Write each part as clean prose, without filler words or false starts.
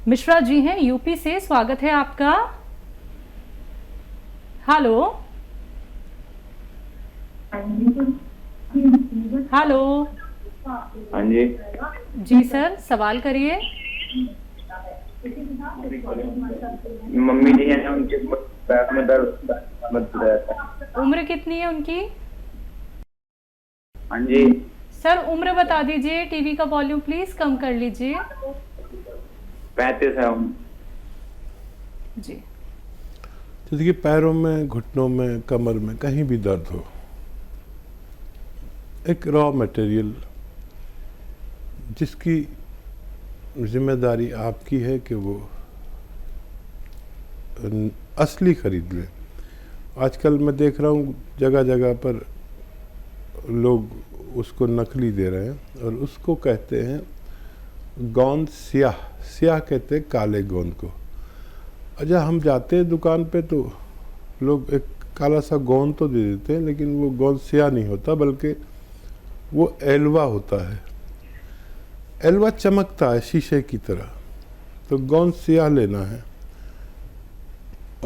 मिश्रा जी हैं यूपी से, स्वागत है आपका। Hello hello. हाँ जी। जी सर, सवाल करिए। मम्मी जी है ना, उनके पैर में दर्द मत रहता है। उम्र कितनी है उनकी? हाँ जी। सर उम्र बता दीजिए। टीवी का वॉल्यूम प्लीज कम कर लीजिए। 35 है जी। तो देखिए, पैरों में, घुटनों में, कमर में कहीं भी दर्द हो, एक रॉ मटेरियल जिसकी जिम्मेदारी आपकी है कि वो असली खरीद लें। आजकल मैं देख रहा हूँ जगह जगह पर लोग उसको नकली दे रहे हैं और उसको कहते हैं गोंद स्याह। स्याह कहते हैं काले गोंद को। अच्छा, हम जाते हैं दुकान पे तो लोग एक काला सा गोंद तो दे देते हैं, लेकिन वो गोंद स्याह नहीं होता, बल्कि वो एलवा होता है। एलवा चमकता है शीशे की तरह। तो गोंद स्याह लेना है,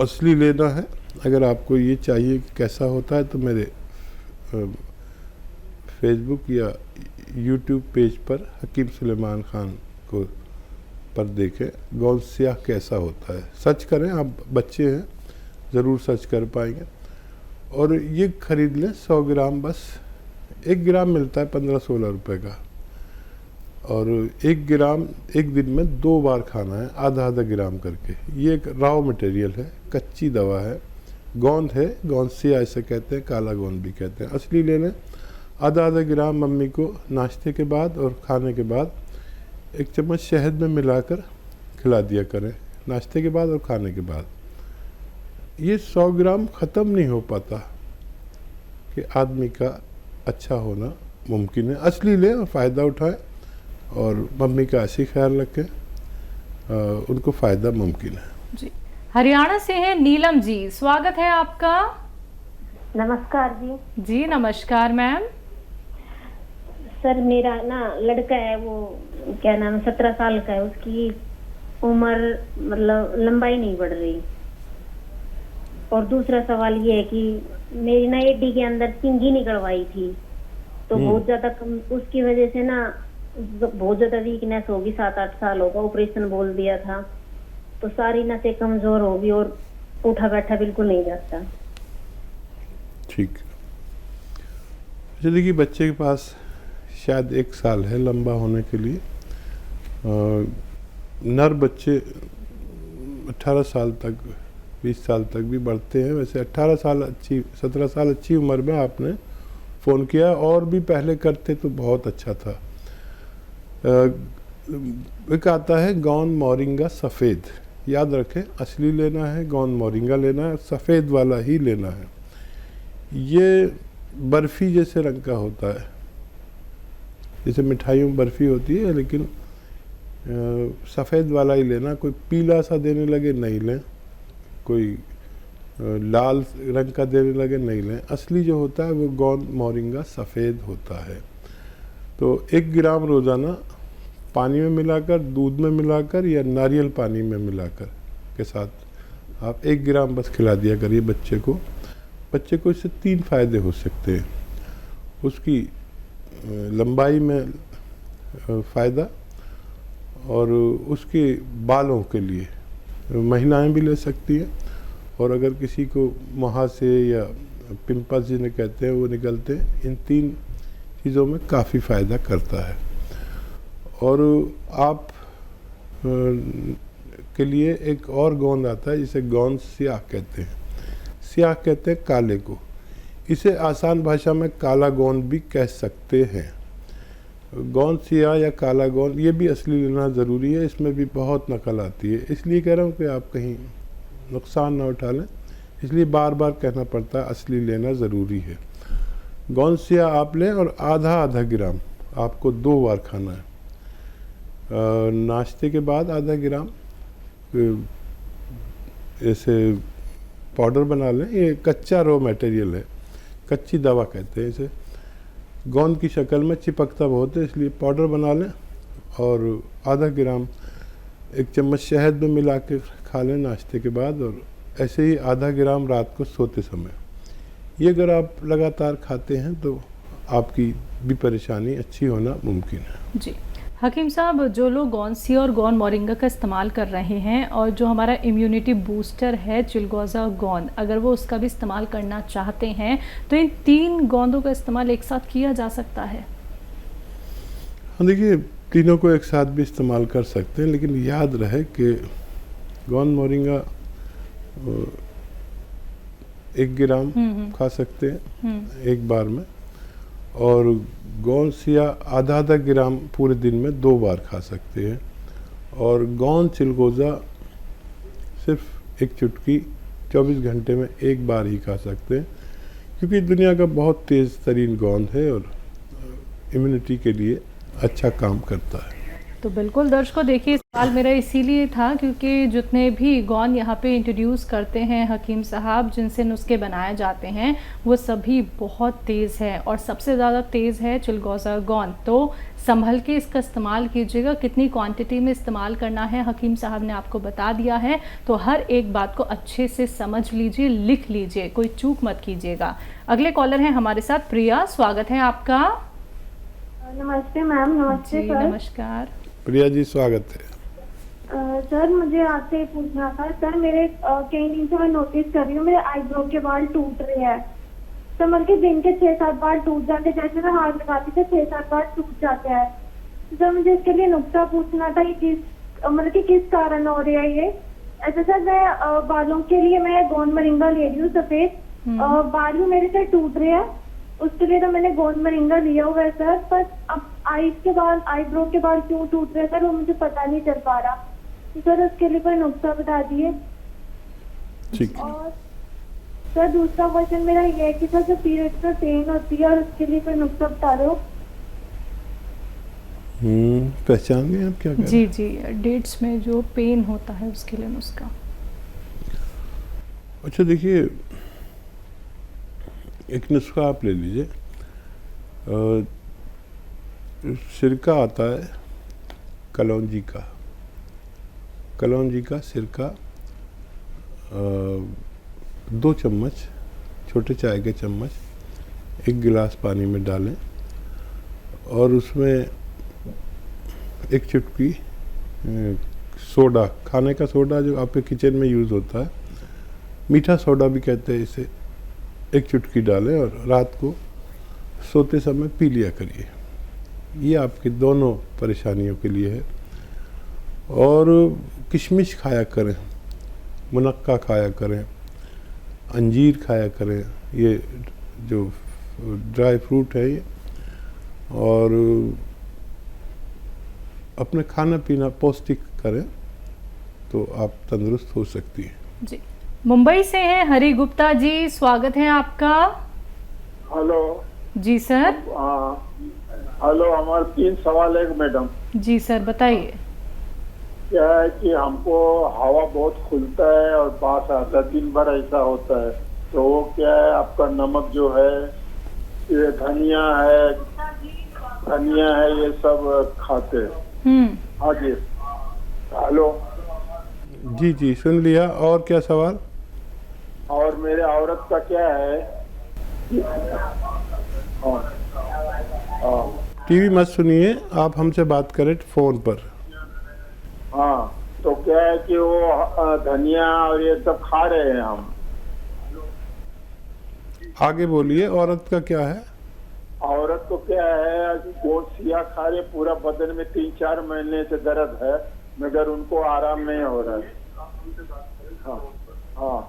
असली लेना है। अगर आपको ये चाहिए कि कैसा होता है तो मेरे फेसबुक या यूट्यूब पेज पर हकीम सुलेमान खान को पर देखें गोंद स्याह कैसा होता है। सर्च करें, आप बच्चे हैं ज़रूर सर्च कर पाएंगे। और ये खरीद लें 100 ग्राम, बस 1 ग्राम मिलता है 15-16 रुपए का। और 1 ग्राम एक दिन में 2 बार खाना है, आधा आधा ग्राम करके। ये एक रॉ मटेरियल है, कच्ची दवा है, गोंद है। गोंद स्याह ऐसे कहते हैं, काला गोंद भी कहते हैं। असली ले लें। आधा आधा ग्राम मम्मी को नाश्ते के बाद और खाने के बाद 1 चम्मच शहद में मिलाकर खिला दिया करें, नाश्ते के बाद और खाने के बाद। ये 100 ग्राम ख़त्म नहीं हो पाता कि आदमी का अच्छा होना मुमकिन है। असली लें और फ़ायदा उठाएं और मम्मी का ऐसे ख्याल रखें, उनको फ़ायदा मुमकिन है। जी। हरियाणा से हैं नीलम जी, स्वागत है आपका। नमस्कार जी। जी नमस्कार मैम। सर मेरा ना लड़का है, वो क्या नाम है, 17 साल का है। उसकी उम्र मतलब लंबाई नहीं बढ़ रही। और दूसरा सवाल ये है कि मेरी ना एडी के अंदर चिंगी निकलवाई थी, तो बहुत ज्यादा उसकी वजह से ना बहुत ज्यादा वीकनेस होगी। 7-8 साल होगा, ऑपरेशन बोल दिया था, तो सारी नसें कमजोर होगी और उठा बैठा बिल्कुल नहीं जाता। ठीक। अच्छा देखिए, बच्चे के पास शायद 1 साल है लंबा होने के लिए। नर बच्चे 18 साल तक, 20 साल तक भी बढ़ते हैं। वैसे 18 साल अच्छी, 17 साल अच्छी उम्र में आपने फ़ोन किया, और भी पहले करते तो बहुत अच्छा था। एक आता है गोंद मोरिंगा सफ़ेद, याद रखें, असली लेना है, गोंद मोरिंगा लेना है, सफ़ेद वाला ही लेना है। ये बर्फ़ी जैसे रंग का होता है, जैसे मिठाइयों में बर्फ़ी होती है, लेकिन सफ़ेद वाला ही लेना। कोई पीला सा देने लगे नहीं लें, कोई लाल रंग का देने लगे नहीं लें। असली जो होता है वो गोंद मोरिंगा सफ़ेद होता है। तो 1 ग्राम रोज़ाना पानी में मिलाकर, दूध में मिलाकर या नारियल पानी में मिलाकर के साथ आप 1 ग्राम बस खिला दिया करिए बच्चे को। बच्चे को इससे 3 फ़ायदे हो सकते हैं। उसकी लंबाई में फ़ायदा, और उसके बालों के लिए महिलाएं भी ले सकती हैं। और अगर किसी को मुहासे या पिंपल्स जिन्हें कहते हैं वो निकलते हैं, इन 3 चीज़ों में काफ़ी फ़ायदा करता है। और आप के लिए एक और गोंद आता है जिसे गोंद स्याह कहते हैं। स्याह कहते हैं काले को। इसे आसान भाषा में काला गोंद भी कह सकते हैं। गोंद स्याह या काला गोंद, ये भी असली लेना ज़रूरी है। इसमें भी बहुत नकल आती है, इसलिए कह रहा हूँ कि आप कहीं नुकसान ना उठा लें, इसलिए बार बार कहना पड़ता है असली लेना ज़रूरी है। गोंद स्याह आप लें और आधा आधा ग्राम आपको 2 बार खाना है। नाश्ते के बाद आधा ग्राम ऐसे पाउडर बना लें। ये कच्चा रॉ मटेरियल है, कच्ची दवा कहते हैं इसे। गोंद की शक्ल में चिपकता बहुत है, इसलिए पाउडर बना लें और आधा ग्राम 1 चम्मच शहद में मिला के खा लें नाश्ते के बाद, और ऐसे ही आधा ग्राम रात को सोते समय। ये अगर आप लगातार खाते हैं तो आपकी भी परेशानी अच्छी होना मुमकिन है। जी हकीम साहब, जो लोग गौनसी और गौन मोरिंगा का इस्तेमाल कर रहे हैं और जो हमारा इम्यूनिटी बूस्टर है चिलगोज़ा गोंद, अगर वो उसका भी इस्तेमाल करना चाहते हैं तो इन 3 गोंदों का इस्तेमाल एक साथ किया जा सकता है? हाँ, देखिए तीनों को एक साथ भी इस्तेमाल कर सकते हैं, लेकिन याद रहे कि गौन मोरिंगा 1 ग्राम खा सकते हैं एक बार में, और गौनसिया आधा ग्राम पूरे दिन में 2 बार खा सकते हैं, और गौन चिलगोज़ा सिर्फ 1 चुटकी 24 घंटे में 1 बार ही खा सकते हैं, क्योंकि दुनिया का बहुत तेज़ तरीन गोंद है और इम्यूनिटी के लिए अच्छा काम करता है। तो बिल्कुल दर्शकों, देखिए सवाल मेरा इसीलिए था क्योंकि जितने भी गौन यहाँ पे इंट्रोड्यूस करते हैं हकीम साहब, जिनसे नुस्खे बनाए जाते हैं, वो सभी बहुत तेज़ है और सबसे ज़्यादा तेज़ है चिलगोज़ा गोंद। तो संभल के इसका इस्तेमाल कीजिएगा। कितनी क्वांटिटी में इस्तेमाल करना है हकीम साहब ने आपको बता दिया है, तो हर एक बात को अच्छे से समझ लीजिए, लिख लीजिए, कोई चूक मत कीजिएगा। अगले कॉलर हैं हमारे साथ प्रिया, स्वागत है आपका। नमस्ते मैम। नमस्ते जी सर। नमस्कार। प्रिया जी स्वागत है। सर मुझे आपसे पूछना था सर, मेरे कई दिन से मैं नोटिस कर रही हूँ मेरे आईब्रो के बाल टूट रहे हैं। तो मतलब कि दिन के 6-7 बार टूट जाते, जैसे मैं हाथ लगाती थी 6-7 बार टूट जाते हैं। तो सर मुझे इसके लिए नुस्खा पूछना था कि मतलब कि किस कारण हो रहा है ये। ऐसे सर मैं बालों के लिए मैं गोंद मोरिंगा ले रही हूँ सफेद, बाल भी मेरे से टूट रहे हैं, उसके लिए तो मैंने गोंद मोरिंगा लिया हुआ है सर। पर अब आईज के बाल, आईब्रो के बाल क्यों टूट रहे हैं सर, वो मुझे पता नहीं चल पा रहा। तो सर उसके लिए कोई नुस्खा बता दिए। ठीक है। और सर दूसरा क्वेश्चन मेरा ये है कि सर जो पीरियड्स में पेन होती है और उसके लिए कोई नुस्खा बता दो। पहचान गए आप क्या करें? जी जी, डेट्स में जो पेन होता है उसके लिए नुस्खा। अच्छा देखिए, एक नुस्खा आप ले लीजिए। सिरका आता है कलौंजी का सिरका, 2 चम्मच, छोटे चाय के चम्मच 1 गिलास पानी में डालें, और उसमें 1 चुटकी सोडा, खाने का सोडा जो आपके किचन में यूज़ होता है, मीठा सोडा भी कहते हैं इसे, 1 चुटकी डालें और रात को सोते समय पी लिया करिए। ये आपकी दोनों परेशानियों के लिए है। और किशमिश खाया करें, मुनक्का खाया करें, अंजीर खाया करें, ये जो ड्राई फ्रूट है ये, और अपने खाना पीना पौष्टिक करें तो आप तंदुरुस्त हो सकती हैं। जी, मुंबई से हैं हरि गुप्ता जी, स्वागत है आपका। हेलो। जी सर। हेलो, हमारे 3 सवाल है मैडम। जी सर बताइए। क्या है कि हमको हवा बहुत खुलता है और बास आता है, दिन भर ऐसा होता है। तो वो क्या है, आपका नमक जो है, ये धनिया है, ये सब खाते हैं। हाँ जी। हेलो। जी सुन लिया। और क्या सवाल? और मेरे औरत का क्या है? टीवी मत सुनिए, आप हमसे बात करें फ़ोन पर। हाँ, तो क्या है कि वो धनिया और ये सब खा रहे हैं हम। आगे बोलिए, औरत का क्या है? औरत को क्या है, गोसिया खा रहे, पूरा बदन में 3-4 महीने से दर्द है, मगर उनको आराम नहीं हो रहा है। हाँ।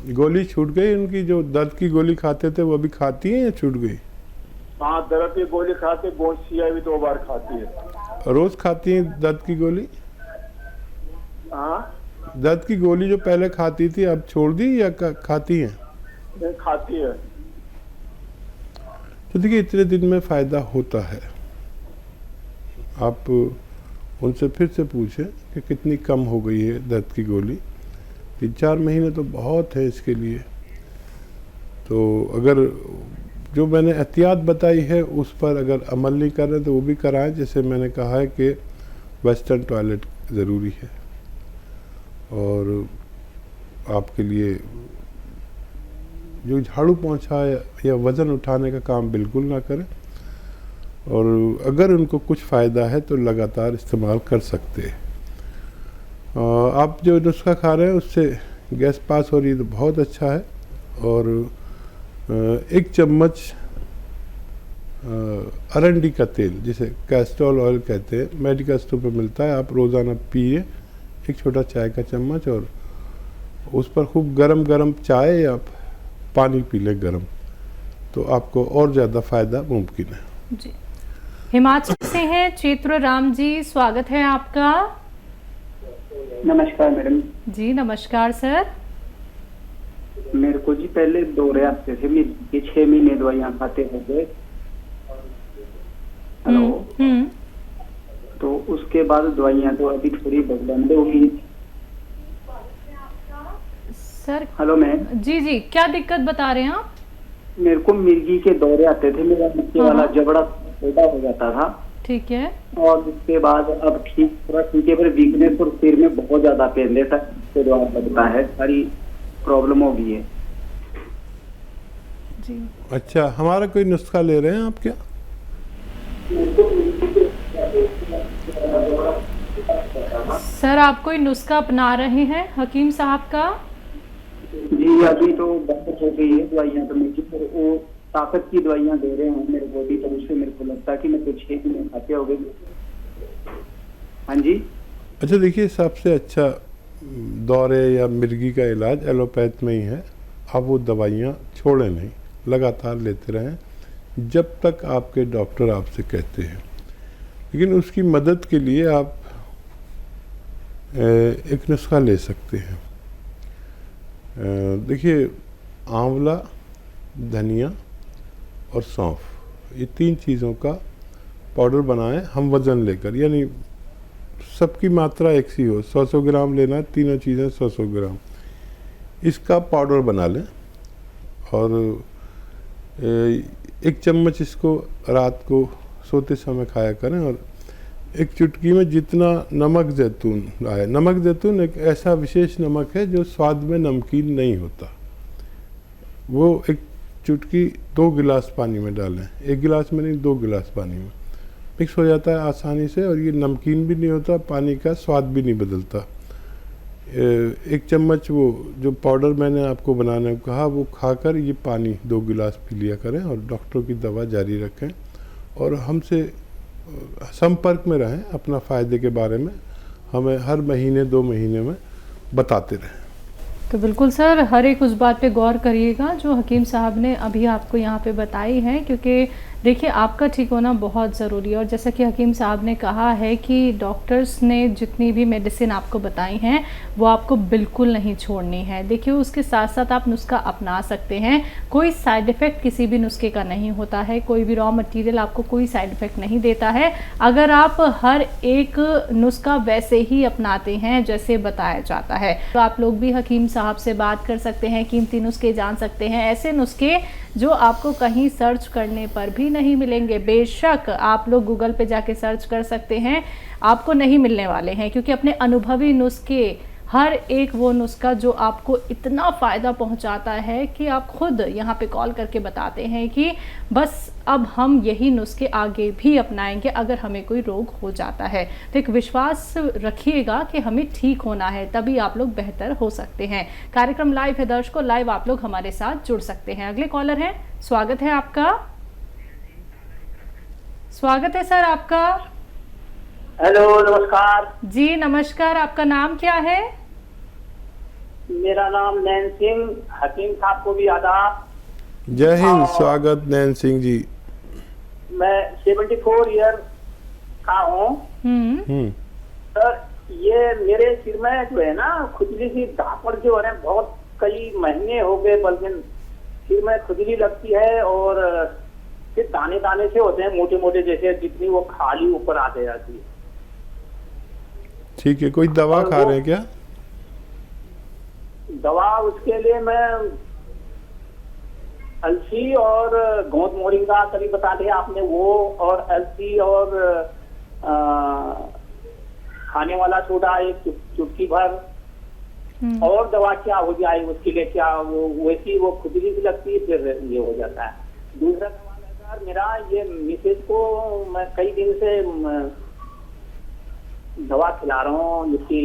गोली छूट गई उनकी? जो दर्द की गोली खाते थे वो अभी खाती हैं या छूट गई? हाँ, दर्द की गोली खाते, गोसिया भी 2 बार खाती है। रोज खाती हैं दर्द की गोली? हाँ, दर्द की गोली जो पहले खाती थी अब छोड़ दी या खाती हैं? नहीं खाती है। तो देखिए, इतने दिन में फ़ायदा होता है। आप उनसे फिर से पूछें कि कितनी कम हो गई है दर्द की गोली। 3-4 महीने तो बहुत है इसके लिए। तो अगर जो मैंने एहतियात बताई है उस पर अगर अमल नहीं कर रहे तो वो भी कराएं। जैसे मैंने कहा है कि वेस्टर्न टॉयलेट ज़रूरी है, और आपके लिए जो झाड़ू पोंछा या वज़न उठाने का काम बिल्कुल ना करें, और अगर उनको कुछ फ़ायदा है तो लगातार इस्तेमाल कर सकते हैं। आप जो नुस्खा खा रहे हैं उससे गैस पास हो रही है तो बहुत अच्छा है। और 1 चम्मच अरंडी का तेल, जिसे कैस्ट्रोल ऑयल कहते हैं, मेडिकल स्टोर पर मिलता है, आप रोज़ाना पिए 1 छोटा चाय का चम्मच, और उस पर खूब गरम चाय या पानी पी ले गरम, तो आपको और ज़्यादा फ़ायदा मुमकिन है। जी, हिमाचल से हैं चेत्र राम जी, स्वागत है आपका। नमस्कार मैडम जी नमस्कार सर। मेरे को जी पहले दौरे आते थे, मेरे 6 महीने दवाइयाँ खाते हो गए। हेलो। तो उसके बाद दवाइयाँ तो अभी थोड़ी बंद होगी सर। Hello ma'am. जी क्या दिक्कत बता रहे हैं आप? मेरे को मिर्गी के दौरे आते थे, मेरा नीचे वाला जबड़ा छोटा हो जाता था। ठीक है। और उसके बाद अब थोड़ा ठीक है, पर वीकनेस और सिर में बहुत ज्यादा पेन देता है, लगता है सारी प्रॉब्लम हो गई है जी। अच्छा, हमारा कोई नुस्खा ले रहे हैं आप क्या? सर आप कोई नुस्खा अपना रहे हैं हकीम साहब का? जी अभी तो बंद हो गई है दवाइयाँ, तो मुझे वो ताकत की दवाइयाँ दे रहे हैं मेरे बॉडी पर, उससे मेरे को लगता है कि मैं कुछ 6 महीने खाते हो गए। हाँ जी। अच्छा देखिए, सबसे अच्छा दौरे या मिर्गी का इलाज एलोपैथ में ही है। आप वो दवाइयाँ छोड़ें नहीं, लगातार लेते रहें जब तक आपके डॉक्टर आपसे कहते हैं। लेकिन उसकी मदद के लिए आप एक नुस्खा ले सकते हैं। देखिए, आंवला, धनिया और सौंफ, ये 3 चीज़ों का पाउडर बनाएं हम वज़न लेकर, यानी सबकी मात्रा एक सी हो, 100 ग्राम लेना है, तीनों चीज़ें 100 ग्राम, इसका पाउडर बना लें। और 1 चम्मच इसको रात को सोते समय खाया करें। और 1 चुटकी में जितना नमक जैतून आए, नमक जैतून एक ऐसा विशेष नमक है जो स्वाद में नमकीन नहीं होता, वो 1 चुटकी 2 गिलास पानी में डालें, 1 गिलास में नहीं 2 गिलास पानी में मिक्स हो जाता है आसानी से, और ये नमकीन भी नहीं होता, पानी का स्वाद भी नहीं बदलता। 1 चम्मच वो जो पाउडर मैंने आपको बनाने को कहा वो खाकर ये पानी 2 गिलास पी लिया करें, और डॉक्टर की दवा जारी रखें, और हमसे संपर्क में रहें। अपना फ़ायदे के बारे में हमें हर महीने 2 महीने में बताते रहें। तो बिल्कुल सर, हर एक उस बात पे गौर करिएगा जो हकीम साहब ने अभी आपको यहाँ पे बताई है, क्योंकि देखिए आपका ठीक होना बहुत ज़रूरी है। और जैसा कि हकीम साहब ने कहा है कि डॉक्टर्स ने जितनी भी मेडिसिन आपको बताई हैं वो आपको बिल्कुल नहीं छोड़नी है। देखिए उसके साथ साथ आप नुस्खा अपना सकते हैं, कोई साइड इफ़ेक्ट किसी भी नुस्खे का नहीं होता है, कोई भी रॉ मटेरियल आपको कोई साइड इफ़ेक्ट नहीं देता है अगर आप हर एक नुस्खा वैसे ही अपनाते हैं जैसे बताया जाता है। तो आप लोग भी हकीम साहब से बात कर सकते हैं, कीमती नुस्खे जान सकते हैं, ऐसे नुस्खे जो आपको कहीं सर्च करने पर भी नहीं मिलेंगे। बेशक आप लोग गूगल पे जाके सर्च कर सकते हैं, आपको नहीं मिलने वाले हैं, क्योंकि अपने अनुभवी नुस्खे, हर एक वो नुस्खा जो आपको इतना फ़ायदा पहुंचाता है कि आप खुद यहाँ पे कॉल करके बताते हैं कि बस अब हम यही नुस्खे आगे भी अपनाएंगे अगर हमें कोई रोग हो जाता है। तो एक विश्वास रखिएगा कि हमें ठीक होना है, तभी आप लोग बेहतर हो सकते हैं। कार्यक्रम लाइव है दर्शकों, लाइव आप लोग हमारे साथ जुड़ सकते हैं। अगले कॉलर हैं, स्वागत है आपका। स्वागत है सर आपका। हेलो नमस्कार जी नमस्कार, आपका नाम क्या है? मेरा नाम नैन सिंह। हकीम साहब को भी आदाब। जय हिंद, स्वागत नैन सिंह जी। मैं 74 ईयर का हूँ सर। ये मेरे सिर में जो है ना खुजली सी धापड़ जो है बहुत कई महीने हो गए, बल्कि सिर में खुजली लगती है और फिर दाने दाने से होते हैं मोटे मोटे, जैसे जितनी वो खाली ऊपर आते जाती है। ठीक है, कोई दवा खा रहे हैं क्या? दवा उसके लिए मैं अलसी और गोंद मोरिंगा कभी बता दिया आपने, वो और अलसी और खाने वाला सोडा एक चुटकी भर, और दवा क्या हो जाए उसके लिए, क्या वो वैसी वो खुजली भी लगती है, फिर ये हो जाता है। दूसरा सवाल है सर मेरा, ये मिसेज को मैं कई दिन से दवा खिला रहा हूँ, जिसकी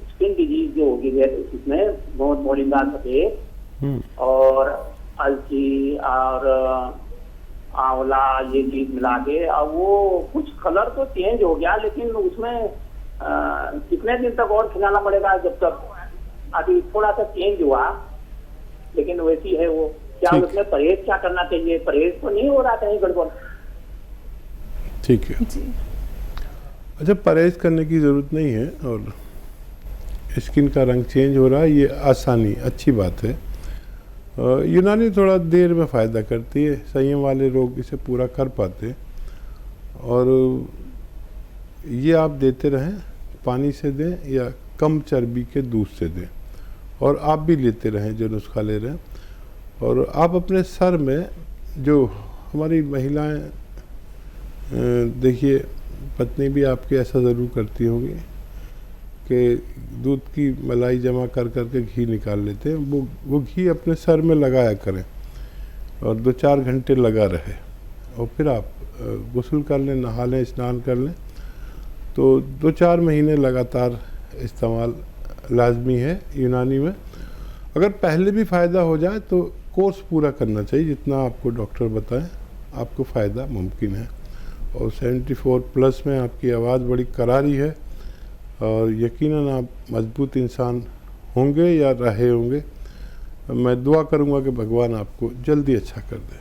स्किन डिजीज जो होगी इसमें बहुत मोरिंगा सफेद और अलसी और आंवला ये चीज मिला के, और वो कुछ कलर तो चेंज हो गया, लेकिन उसमें कितने दिन तक और खिलाना पड़ेगा? जब तक अभी थोड़ा सा चेंज हुआ लेकिन वैसी है वो, क्या उसमें परहेज क्या करना चाहिए? परहेज तो नहीं हो रहा कहीं गड़बड़? ठीक है, अच्छा परहेज करने की ज़रूरत नहीं है, और स्किन का रंग चेंज हो रहा है ये आसानी अच्छी बात है। यूनानी थोड़ा देर में फ़ायदा करती है, संयम वाले लोग इसे पूरा कर पाते, और ये आप देते रहें, पानी से दें या कम चर्बी के दूध से दें, और आप भी लेते रहें जो नुस्खा ले रहे हैं। और आप अपने सर में, जो हमारी महिलाएं देखिए पत्नी भी आपके ऐसा ज़रूर करती होंगी कि दूध की मलाई जमा कर करके घी निकाल लेते हैं, वो घी अपने सर में लगाया करें और 2-4 घंटे लगा रहे, और फिर आप गुस्ल कर लें, नहा लें, स्नान कर लें, तो 2-4 महीने लगातार इस्तेमाल लाजमी है यूनानी में। अगर पहले भी फ़ायदा हो जाए तो कोर्स पूरा करना चाहिए, जितना आपको डॉक्टर बताएं आपको फ़ायदा मुमकिन है। और 74+ में आपकी आवाज़ बड़ी करारी है, और यकीनन आप मजबूत इंसान होंगे या रहे होंगे। मैं दुआ करूंगा कि भगवान आपको जल्दी अच्छा कर दे।